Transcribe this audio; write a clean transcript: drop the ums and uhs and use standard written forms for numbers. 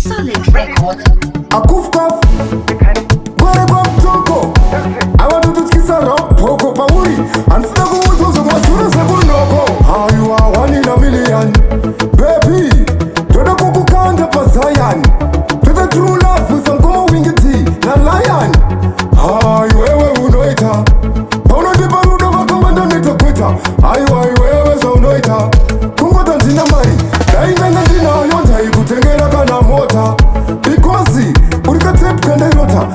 Solid record. Akufkaf Gware kwa mtoko Awadu tutkisa rapoko Pauri Ansina kumutozo Masura sekunoko Hayu awani na milian Baby Toda kukukanda pasayan Toda true love Msankomo wingiti na lion Hayu wewe unoita Pauno dipa ruda wakamanda nita kwita Hayu wewe za unoita Kungota ntina mai Daina ntina yonta Ikutengera kana mota Because urika tep kanda yota